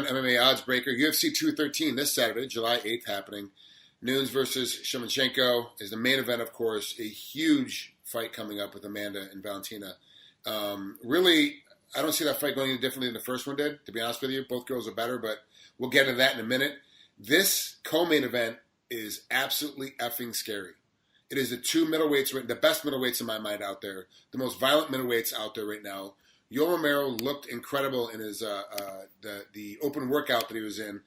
7 MMA odds breaker. UFC 213 this Saturday, July 8th happening. Nunes versus Shevchenko is the main event, of course. A huge fight coming up with Amanda and Valentina. Really, I don't see that fight going any differently than the first one did, to be honest with you. Both girls are better, but we'll get into that in a minute. This co-main event is absolutely effing scary. It is the two middleweights, the best middleweights in my mind out there, the most violent middleweights out there right now. Yoel Romero looked incredible in his the open workout that he was in.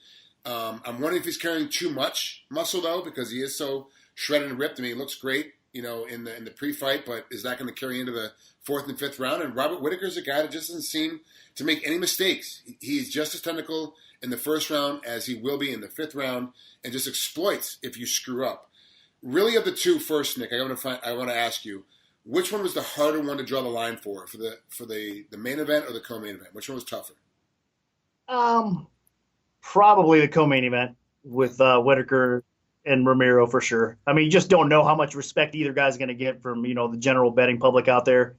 I'm wondering if he's carrying too much muscle though, because he is so shredded and ripped. I mean, he looks great, in the pre-fight, but is that going to carry into the fourth and fifth round? And Robert Whittaker's a guy that just doesn't seem to make any mistakes. He's just as technical in the first round as he will be in the fifth round, and just exploits if you screw up. Really, of the two, first, Nick, I want to ask you, which one was the harder one to draw the line for the main event or the co-main event? Which one was tougher? Probably the co-main event with Whittaker and Romero for sure. I mean, you just don't know how much respect either guy's going to get from the general betting public out there,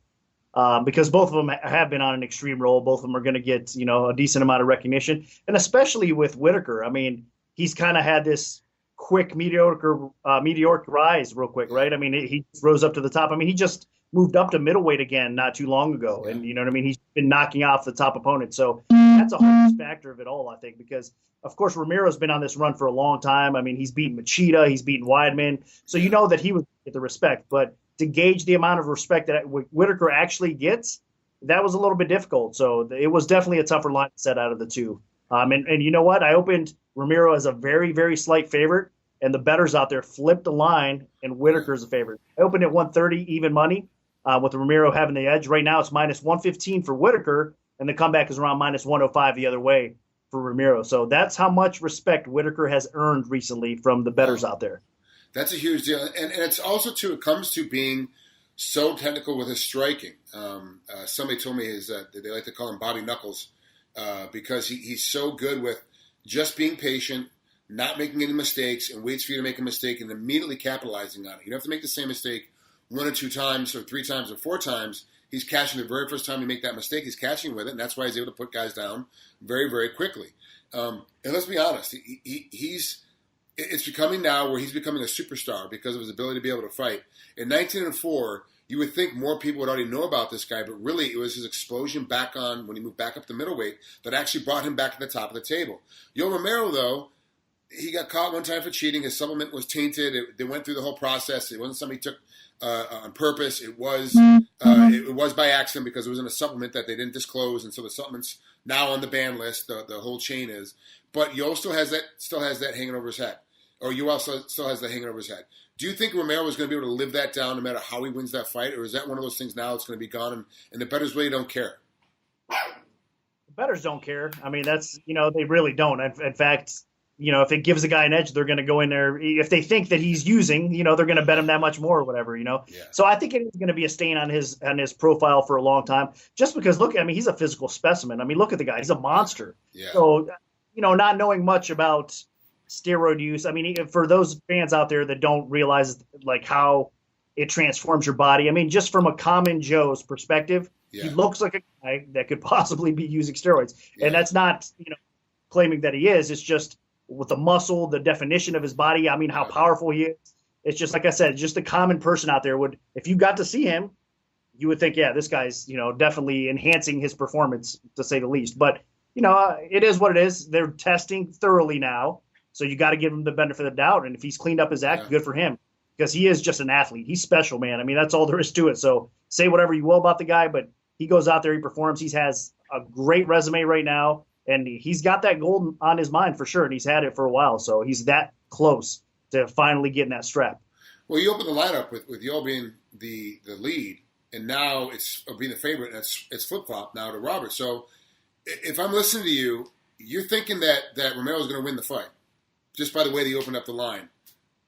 because both of them have been on an extreme roll. Both of them are going to get a decent amount of recognition, and especially with Whittaker. I mean, he's kind of had this quick meteoric rise real quick, right? I mean, he rose up to the top. I mean, he just moved up to middleweight again not too long ago. And you know what I mean? He's been knocking off the top opponents. So that's a huge factor of it all, I think, because, of course, Romero's been on this run for a long time. I mean, he's beaten Machida, he's beaten Weidman. So you know that he would get the respect. But to gauge the amount of respect that Whittaker actually gets, that was a little bit difficult. So it was definitely a tougher line to set out of the two. And you know what? I opened Romero as a very, very slight favorite, and the bettors out there flipped the line, and Whittaker's a favorite. I opened at 130 even money, with Romero having the edge. Right now it's minus 115 for Whittaker, and the comeback is around minus 105 the other way for Romero. So that's how much respect Whittaker has earned recently from the bettors out there. That's a huge deal. And it's also, too, it comes to being so technical with his striking. Somebody told me that they like to call him Bobby Knuckles, because he's so good with just being patient, not making any mistakes, and waits for you to make a mistake and immediately capitalizing on it. You don't have to make the same mistake one or two times or three times or four times. He's catching the very first time you make that mistake. He's catching with it, and that's why he's able to put guys down very, very quickly. And let's be honest, it's becoming now where he's becoming a superstar because of his ability to be able to fight. In 1904, you would think more people would already know about this guy, but really it was his explosion back on when he moved back up to middleweight that actually brought him back to the top of the table. Yoel Romero, though, he got caught one time for cheating. His supplement was tainted. They went through the whole process. It wasn't something he took on purpose. It was by accident because it was in a supplement that they didn't disclose, and so the supplement's now on the ban list. The whole chain is. But Yoel still has that hanging over his head, or Yoel still has that hanging over his head. Do you think Romero is going to be able to live that down no matter how he wins that fight, or is that one of those things now it's going to be gone and the bettors really don't care? The bettors don't care. I mean, that's they really don't. In fact, if it gives a guy an edge, they're going to go in there. If they think that he's using, they're going to bet him that much more or whatever, Yeah. So I think it is going to be a stain on his profile for a long time, just because, look, I mean, he's a physical specimen. I mean, look at the guy. He's a monster. Yeah. So, not knowing much about steroid use, I mean, for those fans out there that don't realize, like, how it transforms your body, I mean, just from a common Joe's perspective, He looks like a guy that could possibly be using steroids. Yeah. And that's not, claiming that he is. It's just with the muscle, the definition of his body, I mean, how powerful he is. It's just, like I said, just a common person out there would, if you got to see him, you would think, yeah, this guy's, definitely enhancing his performance, to say the least. But, it is what it is. They're testing thoroughly now. So you got to give him the benefit of the doubt. And if he's cleaned up his act, good for him, because he is just an athlete. He's special, man. I mean, that's all there is to it. So say whatever you will about the guy, but he goes out there, he performs. He has a great resume right now. And he's got that gold on his mind for sure, and he's had it for a while. So he's that close to finally getting that strap. Well, you open the lineup with Yoel being the lead, and now it's being the favorite, and it's flip-flop now to Robert. So if I'm listening to you, you're thinking that Romero's going to win the fight just by the way they opened up the line.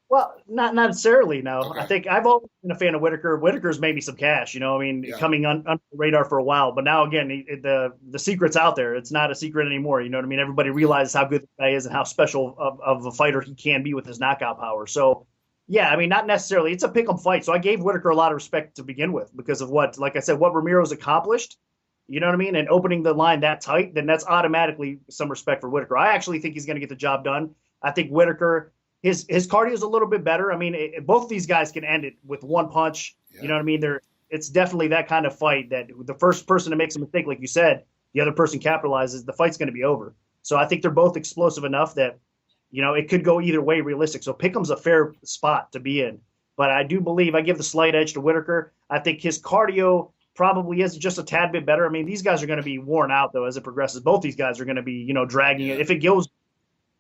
Well, not necessarily, no. Okay. I think I've always been a fan of Whittaker. Whittaker's made me some cash, coming under the radar for a while. But now, again, the secret's out there. It's not a secret anymore, you know what I mean? Everybody realizes how good this guy is and how special of a fighter he can be with his knockout power. So, yeah, I mean, not necessarily. It's a pick 'em fight. So I gave Whittaker a lot of respect to begin with because of what, like I said, what Romero's accomplished. you know what I mean, and opening the line that tight, then that's automatically some respect for Whitaker. I actually think he's going to get the job done. I think Whitaker, his cardio is a little bit better. I mean, both of these guys can end it with one punch. Yeah. You know what I mean? It's definitely that kind of fight that the first person that makes a mistake, like you said, the other person capitalizes, the fight's going to be over. So I think they're both explosive enough that, you know, it could go either way realistic. So Pick'em's a fair spot to be in. But I do believe I give the slight edge to Whitaker. I think his cardio probably is just a tad bit better. I mean, these guys are going to be worn out, though, as it progresses. Both these guys are going to be, you know, dragging it. If it goes,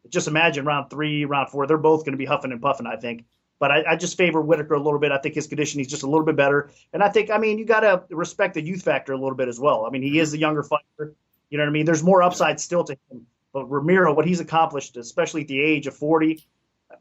just imagine round 3, round 4, they're both going to be huffing and puffing, I think. But I just favor Whitaker a little bit. I think his conditioning is just a little bit better. And I think, I mean, you got to respect the youth factor a little bit as well. I mean, he is the younger fighter. You know what I mean? There's more upside still to him. But Ramiro, what he's accomplished, especially at the age of 40,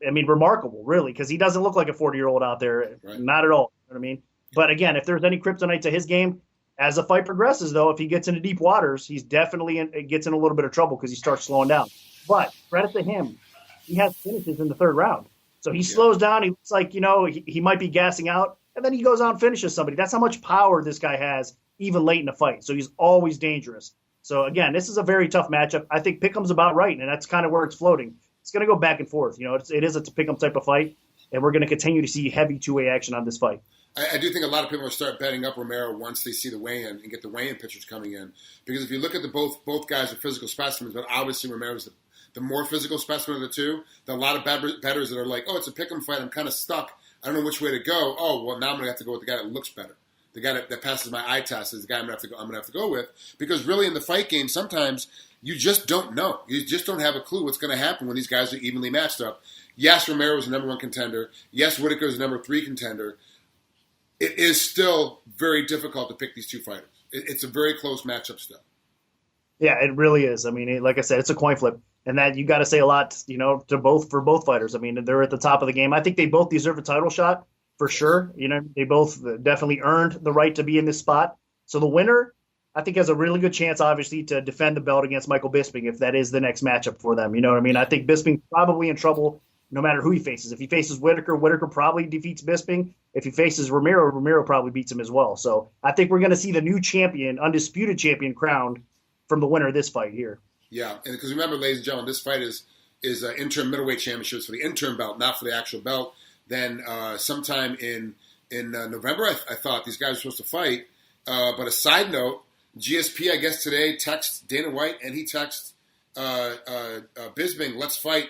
I mean, remarkable, really, because he doesn't look like a 40-year-old out there. Right. Not at all. You know what I mean? But again, if there's any kryptonite to his game, as the fight progresses, though, if he gets into deep waters, he's definitely gets in a little bit of trouble because he starts slowing down. But credit to him, he has finishes in the third round. So he slows down. He looks like, you know, he might be gassing out, and then he goes out and finishes somebody. That's how much power this guy has, even late in the fight. So he's always dangerous. So, again, this is a very tough matchup. I think Pick'em's about right, and that's kind of where it's floating. It's going to go back and forth. You know, it is a Pick'em type of fight, and we're going to continue to see heavy two-way action on this fight. I do think a lot of people will start betting up Romero once they see the weigh-in and get the weigh-in pictures coming in. Because if you look at both guys are physical specimens, but obviously Romero's the more physical specimen of the two. There are a lot of bettors that are like, oh, it's a pick'em fight. I'm kind of stuck. I don't know which way to go. Oh, well, now I'm going to have to go with the guy that looks better. The guy that passes my eye test is the guy I'm going to have to go with. Because really in the fight game, sometimes you just don't know. You just don't have a clue what's going to happen when these guys are evenly matched up. Yes, Romero's the number 1 contender. Yes, Whitaker's the number 3 contender. It is still very difficult to pick these two fighters. It's a very close matchup still. Yeah, it really is. I mean, like I said, it's a coin flip. And that you got to say a lot, you know, for both fighters. I mean, they're at the top of the game. I think they both deserve a title shot for sure. You know, they both definitely earned the right to be in this spot. So the winner, I think, has a really good chance, obviously, to defend the belt against Michael Bisping if that is the next matchup for them. You know what I mean? I think Bisping's probably in trouble no matter who he faces. If he faces Whitaker, Whitaker probably defeats Bisping. If he faces Ramiro, Ramiro probably beats him as well. So I think we're going to see the new champion, undisputed champion, crowned from the winner of this fight here. Yeah, and because remember, ladies and gentlemen, this fight is interim middleweight championships for the interim belt, not for the actual belt. Then sometime in November, I thought these guys were supposed to fight. But a side note, GSP, I guess today, texts Dana White, and he texts Bisping, let's fight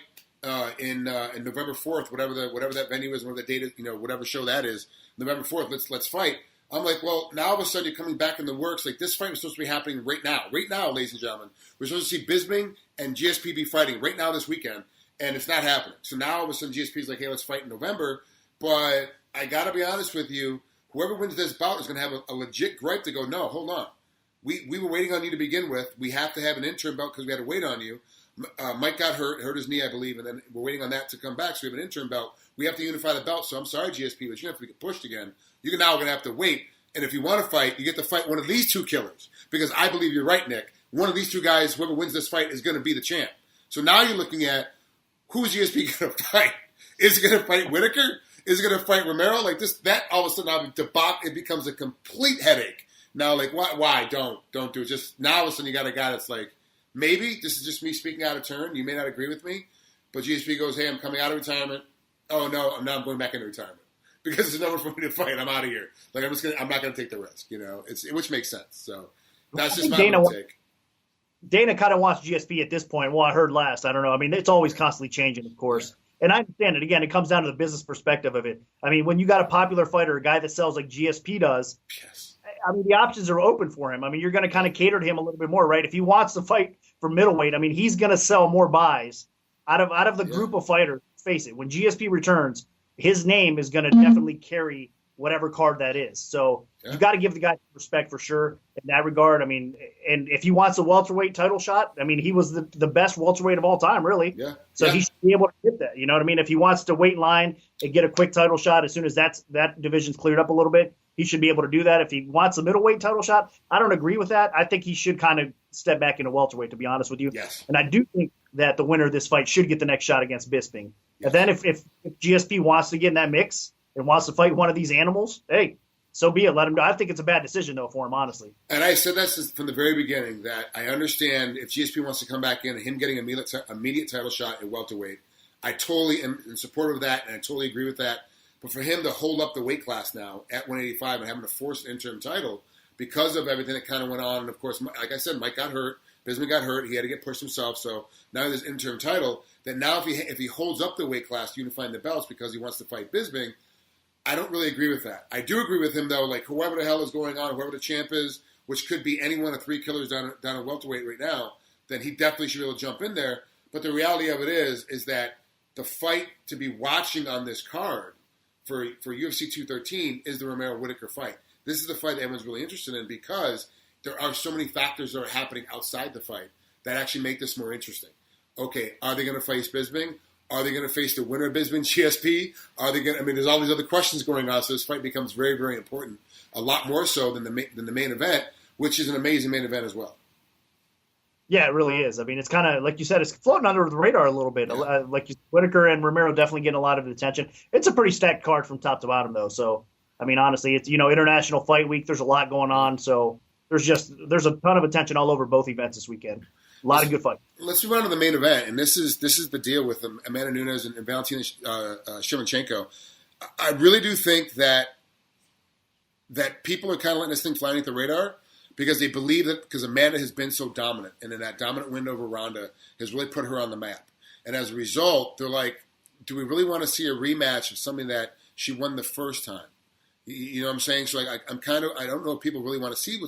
in November 4th, whatever that venue is, whatever that date is, you know, whatever show that is, November 4th, let's fight. I'm like, well, now all of a sudden you're coming back in the works. Like, this fight was supposed to be happening right now, ladies and gentlemen. We're supposed to see Bisping and GSP be fighting right now this weekend, and it's not happening. So now all of a sudden GSP's like, hey, let's fight in November. But I got to be honest with you, whoever wins this bout is going to have a legit gripe to go, no, hold on. We were waiting on you to begin with. We have to have an interim belt because we had to wait on you. Mike got hurt his knee, I believe, and then we're waiting on that to come back. So we have an interim belt. We have to unify the belt. So I'm sorry, GSP, but you have to get pushed again. You're now going to have to wait. And if you want to fight, you get to fight one of these two killers. Because I believe you're right, Nick. One of these two guys, whoever wins this fight, is going to be the champ. So now you're looking at who's GSP going to fight? Is he going to fight Whitaker? Is he going to fight Romero? Like this, that all of a sudden, it becomes a complete headache. Now, like, why? Don't do it. Just now, all of a sudden, you got a guy that's like, maybe this is just me speaking out of turn. You may not agree with me, but GSP goes, hey, I'm coming out of retirement. Oh no, I'm going back into retirement because there's nowhere for me to fight. I'm out of here. Like I'm not gonna take the risk. You know, which makes sense. So that's just my take. Dana kind of wants GSP at this point. Well, I heard last. I don't know. I mean, it's always constantly changing, of course. And I understand it. Again, it comes down to the business perspective of it. I mean, when you got a popular fighter, a guy that sells like GSP does, yes. I mean, the options are open for him. I mean, you're going to kind of cater to him a little bit more, right? If he wants to fight for middleweight, I mean, he's going to sell more buys out of the group of fighters. Face it, when GSP returns, his name is going to definitely carry whatever card that is. So you got to give the guy respect for sure in that regard. I mean, and if he wants a welterweight title shot, I mean, he was the best welterweight of all time, really. Yeah. So he should be able to get that. You know what I mean? If he wants to wait in line and get a quick title shot as soon as that division's cleared up a little bit, he should be able to do that. If he wants a middleweight title shot, I don't agree with that. I think he should kind of step back into welterweight, to be honest with you. Yes. And I do think that the winner of this fight should get the next shot against Bisping. Yes. And then if GSP wants to get in that mix and wants to fight one of these animals, hey, so be it. Let him go. I think it's a bad decision, though, for him, honestly. And I said that from the very beginning, that I understand if GSP wants to come back in and him getting an immediate title shot at welterweight, I totally am in support of that, and I totally agree with that. But for him to hold up the weight class now at 185 and having to force an interim title because of everything that kind of went on, and of course, like I said, Mike got hurt, Bisping got hurt, he had to get pushed himself, so now there's interim title, that now if he holds up the weight class unifying the belts because he wants to fight Bisping, I don't really agree with that. I do agree with him, though, like whoever the hell is going on, whoever the champ is, which could be any one of 3 killers down at welterweight right now, then he definitely should be able to jump in there. But the reality of it is that the fight to be watching on this card for UFC 213 is the Romero-Whittaker fight. This is the fight that everyone's really interested in because there are so many factors that are happening outside the fight that actually make this more interesting. Okay, are they going to face Bisping? Are they going to face the winner of Bisping GSP? Are they going? I mean, there's all these other questions going on, so this fight becomes very, very important. A lot more so than the main event, which is an amazing main event as well. Yeah, it really is. I mean, it's kind of like you said, it's floating under the radar a little bit. Yeah. Like Whittaker and Romero definitely getting a lot of attention. It's a pretty stacked card from top to bottom, though. So, I mean, honestly, it's International Fight Week. There's a lot going on, so there's a ton of attention all over both events this weekend. A lot of good fights. Let's move on to the main event, and this is the deal with Amanda Nunes and Valentina Shevchenko. I really do think that people are kind of letting this thing fly underneath the radar because they believe that because Amanda has been so dominant, and in that dominant win over Ronda has really put her on the map. And as a result, they're like, do we really want to see a rematch of something that she won the first time? You know what I'm saying? So like, I don't know if people really want to see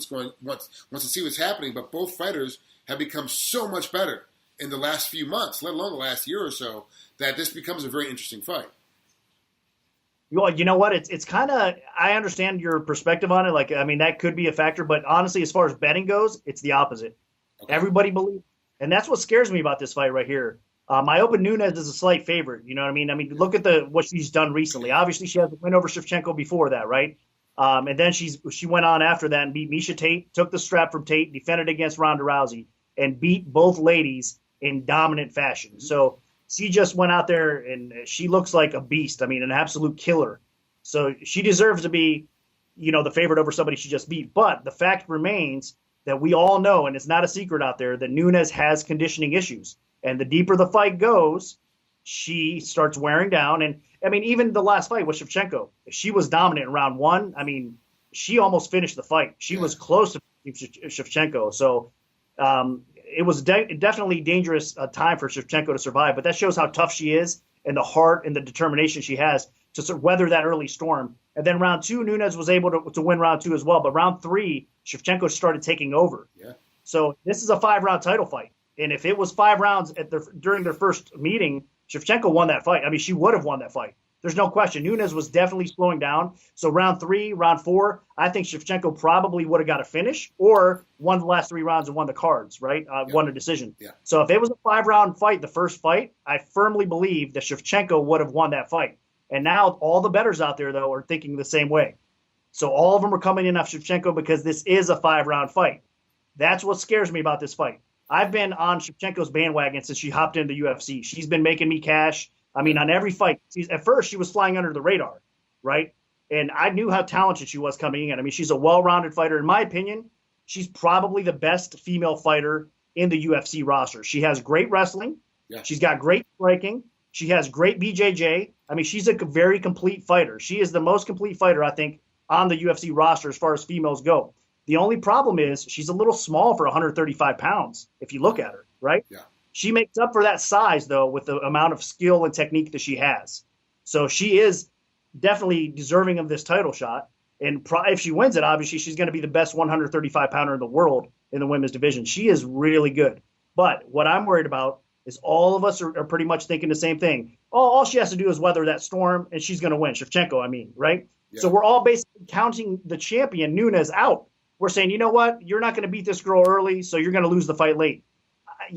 wants to see what's happening, but both fighters have become so much better in the last few months, let alone the last year or so, that this becomes a very interesting fight. Well, you know what? It's kind of, I understand your perspective on it. Like, I mean, that could be a factor, but honestly, as far as betting goes, it's the opposite. Okay. Everybody believes, and that's what scares me about this fight right here. I open Nunes as a slight favorite. You know what I mean? I mean, look at what she's done recently. Obviously, she had the win over Shevchenko before that, right? And then she went on after that and beat Miesha Tate, took the strap from Tate, defended against Ronda Rousey, and beat both ladies in dominant fashion. Mm-hmm. So she just went out there and she looks like a beast. I mean, an absolute killer. So she deserves to be, the favorite over somebody she just beat. But the fact remains that we all know, and it's not a secret out there, that Nunes has conditioning issues. And the deeper the fight goes, she starts wearing down. And, I mean, even the last fight with Shevchenko, she was dominant in round 1. I mean, she almost finished the fight. She was close to Shevchenko. So it was definitely dangerous time for Shevchenko to survive. But that shows how tough she is and the heart and the determination she has to sort of weather that early storm. And then round 2, Nunes was able to win round 2 as well. But round 3, Shevchenko started taking over. Yeah. So this is a 5-round title fight. And if it was 5 rounds during their first meeting, Shevchenko won that fight. I mean, she would have won that fight. There's no question. Nunes was definitely slowing down. So round 3, round 4, I think Shevchenko probably would have got a finish or won the last 3 rounds and won the cards, right? Won a decision. Yeah. So if it was a 5-round fight, the first fight, I firmly believe that Shevchenko would have won that fight. And now all the bettors out there, though, are thinking the same way. So all of them are coming in off Shevchenko because this is a 5-round fight. That's what scares me about this fight. I've been on Shevchenko's bandwagon since she hopped into the UFC. She's been making me cash. I mean, on every fight. At first, she was flying under the radar, right? And I knew how talented she was coming in. I mean, she's a well-rounded fighter. In my opinion, she's probably the best female fighter in the UFC roster. She has great wrestling. Yeah. She's got great striking. She has great BJJ. I mean, she's a very complete fighter. She is the most complete fighter, I think, on the UFC roster as far as females go. The only problem is she's a little small for 135 pounds, if you look at her, right? Yeah. She makes up for that size, though, with the amount of skill and technique that she has. So she is definitely deserving of this title shot. And if she wins it, obviously, she's going to be the best 135-pounder in the world in the women's division. She is really good. But what I'm worried about is all of us are pretty much thinking the same thing. All she has to do is weather that storm, and she's going to win. Shevchenko, I mean, right? Yeah. So we're all basically counting the champion, Nunes, out. We're saying, you know what? You're not going to beat this girl early, so you're going to lose the fight late.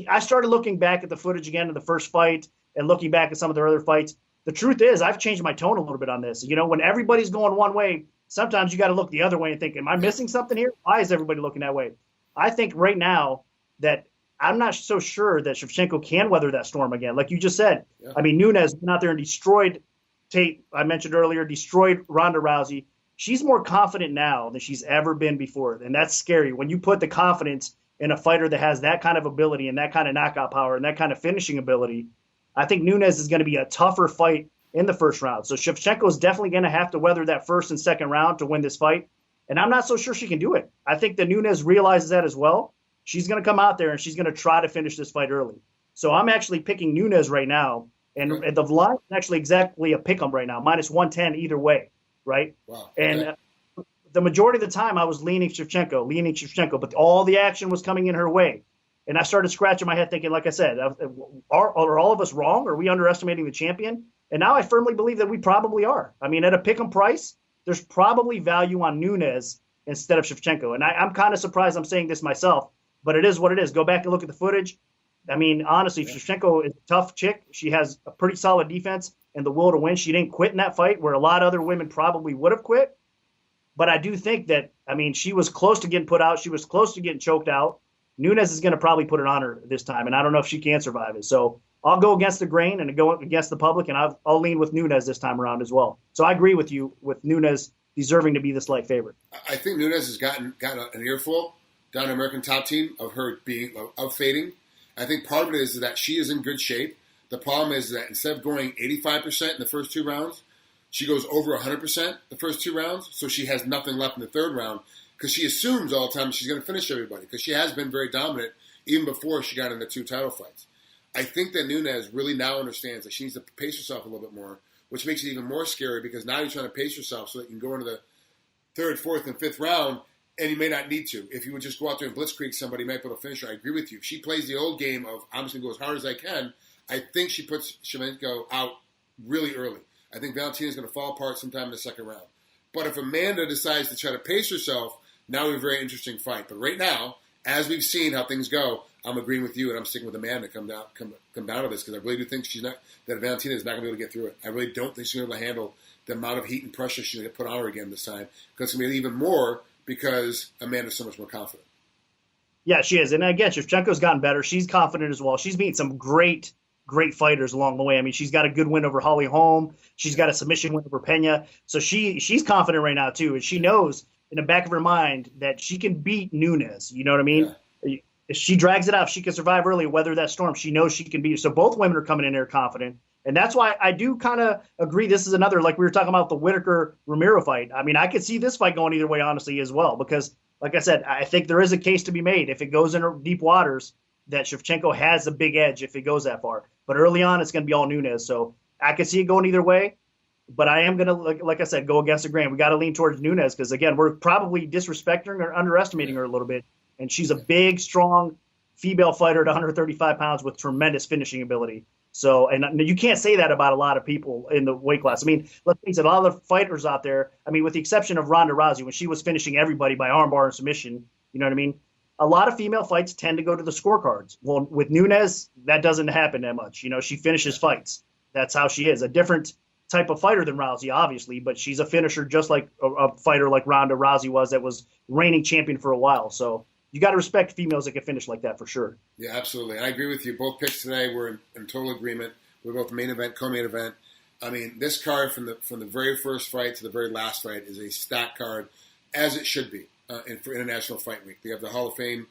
I started looking back at the footage again of the first fight and looking back at some of their other fights. The truth is, I've changed my tone a little bit on this. When everybody's going one way, sometimes you got to look the other way and think, am I missing something here? Why is everybody looking that way? I think right now that I'm not so sure that Shevchenko can weather that storm again. Like you just said, I mean, Nunes went out there and destroyed Tate. I mentioned earlier, destroyed Ronda Rousey, she's more confident now than she's ever been before. And that's scary. When you put the confidence in a fighter that has that kind of ability and that kind of knockout power and that kind of finishing ability, I think Nunes is going to be a tougher fight in the first round. So Shevchenko is definitely going to have to weather that first and second round to win this fight. And I'm not so sure she can do it. I think that Nunes realizes that as well. She's going to come out there and she's going to try to finish this fight early. So I'm actually picking Nunes right now. And the line is actually exactly a pick 'em right now, minus 110 either way, right? Wow. And the majority of the time I was leaning Shevchenko, but all the action was coming in her way. And I started scratching my head thinking, like I said, are all of us wrong? Are we underestimating the champion? And now I firmly believe that we probably are. I mean, at a pick 'em price, there's probably value on Nunes instead of Shevchenko. And I'm kind of surprised I'm saying this myself, but it is what it is. Go back and look at the footage. I mean, honestly, Shevchenko is a tough chick. She has a pretty solid defense and the will to win. She didn't quit in that fight where a lot of other women probably would have quit. But I do think that, I mean, she was close to getting put out. She was close to getting choked out. Nunes is going to probably put it on her this time, and I don't know if she can survive it. So I'll go against the grain and go against the public, and I'll lean with Nunes this time around as well. So I agree with you with Nunes deserving to be the slight favorite. I think Nunes has gotten an earful down the American top team of her of fading. I think part of it is that she is in good shape. The problem is that instead of going 85% in the first two rounds, she goes over 100% the first two rounds, so she has nothing left in the third round because she assumes all the time she's going to finish everybody because she has been very dominant even before she got into two title fights. I think that Nunes really now understands that she needs to pace herself a little bit more, which makes it even more scary because now you're trying to pace yourself so that you can go into the third, fourth, and fifth round, and you may not need to. If you would just go out there and blitzkrieg somebody, you might be able to finish her. I agree with you. If she plays the old game of I'm just going to go as hard as I can, I think she puts Shevchenko out really early. I think Valentina's going to fall apart sometime in the second round. But if Amanda decides to try to pace herself, now we have a very interesting fight. But right now, as we've seen how things go, I'm agreeing with you, and I'm sticking with Amanda come down to this because I really do think that Valentina is not going to be able to get through it. I really don't think she's going to be able to handle the amount of heat and pressure she's going to put on her again this time because it's going to be even more because Amanda's so much more confident. Yeah, she is. And again, Shevchenko's gotten better. She's confident as well. She's beaten some great fighters along the way. I mean, she's got a good win over Holly Holm. She's got a submission win over Pena. So she's confident right now, too. And she knows in the back of her mind that she can beat Nunes. You know what I mean? Yeah. If she drags it out, she can survive early, weather that storm. She knows she can beat her. So both women are coming in there confident. And that's why I do kind of agree this is another, like we were talking about the Whitaker-Ramiro fight. I mean, I could see this fight going either way, honestly, as well. Because, like I said, I think there is a case to be made if it goes into deep waters that Shevchenko has a big edge if it goes that far. But early on, it's going to be all Nunes. So I could see it going either way. But I am going to, like I said, go against the grain. We got to lean towards Nunes because, again, we're probably disrespecting or underestimating her a little bit. And she's a big, strong female fighter at 135 pounds with tremendous finishing ability. So, and you can't say that about a lot of people in the weight class. I mean, let's face it, a lot of the fighters out there, I mean, with the exception of Ronda Rousey, when she was finishing everybody by armbar and submission, you know what I mean? A lot of female fights tend to go to the scorecards. Well, with Nunes, that doesn't happen that much. You know, she finishes fights. That's how she is. A different type of fighter than Rousey, obviously, but she's a finisher just like a fighter like Ronda Rousey was that was reigning champion for a while. So you got to respect females that can finish like that for sure. Yeah, absolutely. And I agree with you. Both picks today were in total agreement. We're both main event, co-main event. I mean, this card from the very first fight to the very last fight is a stacked card, as it should be for International Fight Week. They have the Hall of Fame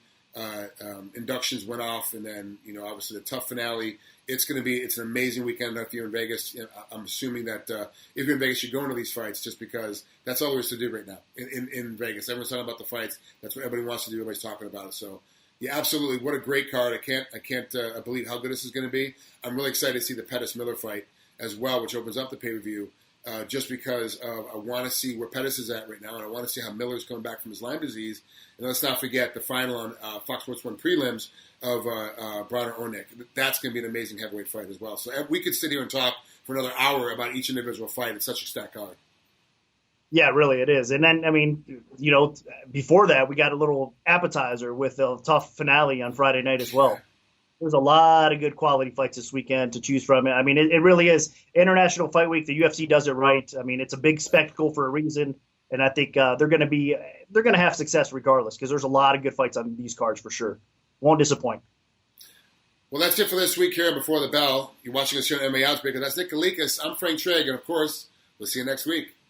inductions went off, and then obviously the tough finale. It's an amazing weekend if you're in Vegas. I'm assuming that if you're in Vegas, you're going to these fights just because that's all there is to do right now in Vegas. Everyone's talking about the fights. That's what everybody wants to do. Everybody's talking about it. So, yeah, absolutely. What a great card. I can't believe how good this is going to be. I'm really excited to see the Pettis-Miller fight as well, which opens up the pay-per-view just because I want to see where Pettis is at right now, and I want to see how Miller's coming back from his Lyme disease. And let's not forget the final on Fox Sports 1 prelims of Bronner Ornick. That's going to be an amazing heavyweight fight as well. So we could sit here and talk for another hour about each individual fight. It's such a stacked card. Yeah, really, it is. And then, I mean, before that, we got a little appetizer with a tough finale on Friday night as well. There's a lot of good quality fights this weekend to choose from. I mean, it really is International Fight Week. The UFC does it right. I mean, it's a big spectacle for a reason. And I think they're going to have success regardless because there's a lot of good fights on these cards for sure. Won't disappoint. Well, that's it for this week here Before the Bell. You're watching us here on MMA Outbreaker. That's Nick Kalikas. I'm Frank Trigg. And, of course, we'll see you next week.